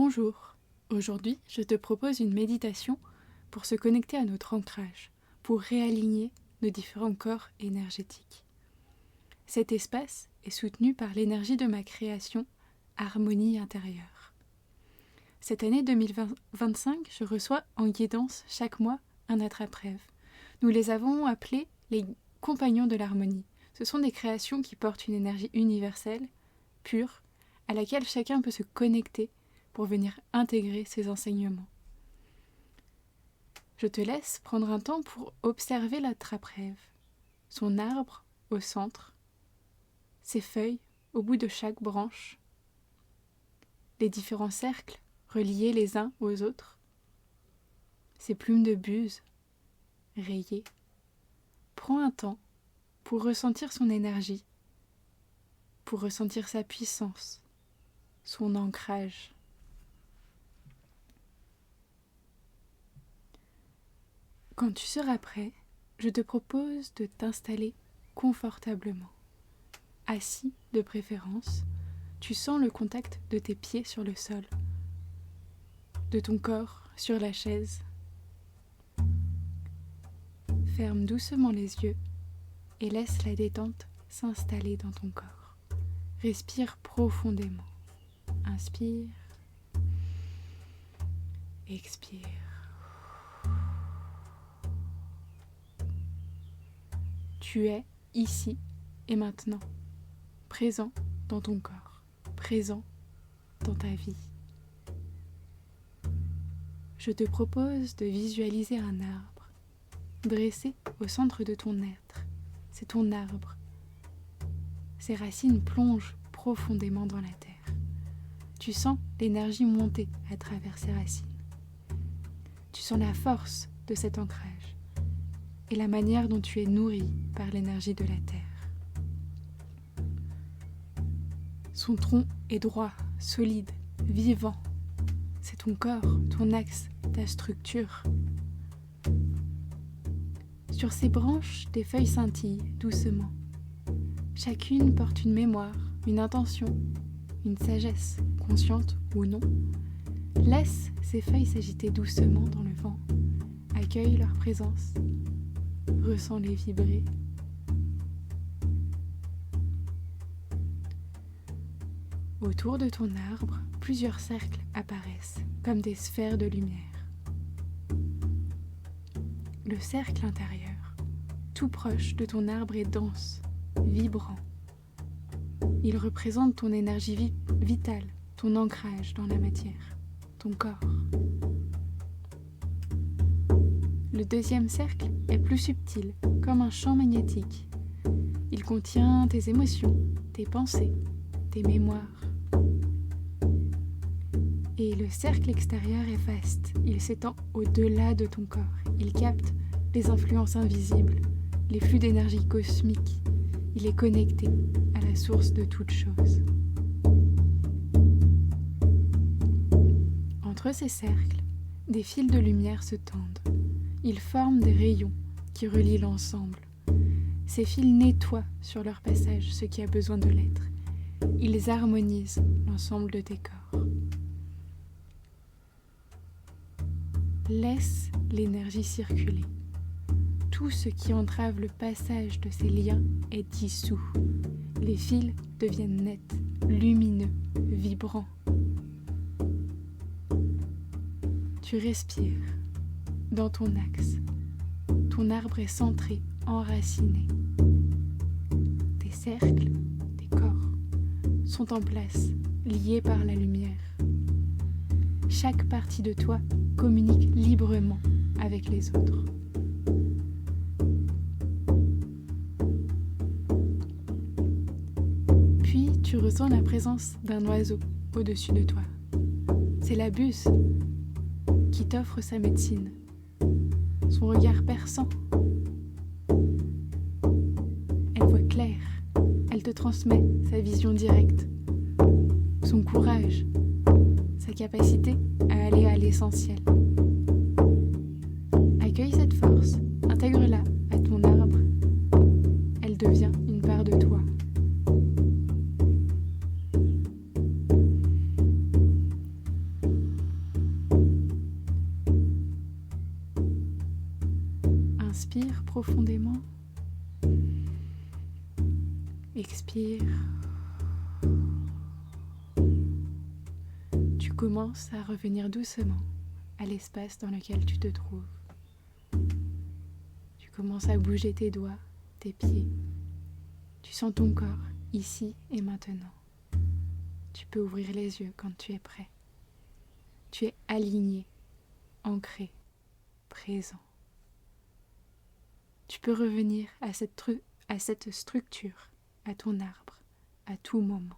Bonjour, aujourd'hui je te propose une méditation pour se connecter à notre ancrage, pour réaligner nos différents corps énergétiques. Cet espace est soutenu par l'énergie de ma création, Harmonie intérieure. Cette année 2025, je reçois en guidance chaque mois un attrape-rêve. Nous les avons appelés les compagnons de l'harmonie. Ce sont des créations qui portent une énergie universelle, pure, à laquelle chacun peut se connecter pour venir intégrer ces enseignements. Je te laisse prendre un temps pour observer l'attrape-rêve, son arbre au centre, ses feuilles au bout de chaque branche, les différents cercles reliés les uns aux autres, ses plumes de buse rayées. Prends un temps pour ressentir son énergie, pour ressentir sa puissance, son ancrage. Quand tu seras prêt, je te propose de t'installer confortablement. Assis de préférence, tu sens le contact de tes pieds sur le sol, de ton corps sur la chaise. Ferme doucement les yeux et laisse la détente s'installer dans ton corps. Respire profondément. Inspire. Expire. Tu es ici et maintenant, présent dans ton corps, présent dans ta vie. Je te propose de visualiser un arbre dressé au centre de ton être. C'est ton arbre. Ses racines plongent profondément dans la terre. Tu sens l'énergie monter à travers ses racines. Tu sens la force de cet ancrage et la manière dont tu es nourri par l'énergie de la terre. Son tronc est droit, solide, vivant. C'est ton corps, ton axe, ta structure. Sur ses branches, des feuilles scintillent doucement. Chacune porte une mémoire, une intention, une sagesse, consciente ou non. Laisse ces feuilles s'agiter doucement dans le vent. Accueille leur présence. Ressens-les vibrer. Autour de ton arbre, plusieurs cercles apparaissent, comme des sphères de lumière. Le cercle intérieur, tout proche de ton arbre, est dense, vibrant. Il représente ton énergie vitale, ton ancrage dans la matière, ton corps. Le deuxième cercle est plus subtil, comme un champ magnétique. Il contient tes émotions, tes pensées, tes mémoires. Et le cercle extérieur est vaste, il s'étend au-delà de ton corps. Il capte les influences invisibles, les flux d'énergie cosmique. Il est connecté à la source de toute chose. Entre ces cercles, des fils de lumière se tendent. Ils forment des rayons qui relient l'ensemble. Ces fils nettoient sur leur passage ce qui a besoin de l'être. Ils harmonisent l'ensemble de tes corps. Laisse l'énergie circuler. Tout ce qui entrave le passage de ces liens est dissous. Les fils deviennent nets, lumineux, vibrants. Tu respires dans ton axe. Ton arbre est centré, enraciné. Tes cercles, tes corps, sont en place, liés par la lumière. Chaque partie de toi communique librement avec les autres. Puis tu ressens la présence d'un oiseau au-dessus de toi. C'est la buse qui t'offre sa médecine. Son regard perçant. Elle voit clair. Elle te transmet sa vision directe. Son courage. Sa capacité à aller à l'essentiel. Accueille cette force. Intègre-la à ton arbre. Elle devient une part de toi. Inspire profondément. Expire. Tu commences à revenir doucement à l'espace dans lequel tu te trouves. Tu commences à bouger tes doigts, tes pieds. Tu sens ton corps ici et maintenant. Tu peux ouvrir les yeux quand tu es prêt. Tu es aligné, ancré, présent. Tu peux revenir à cette structure, à ton arbre, à tout moment.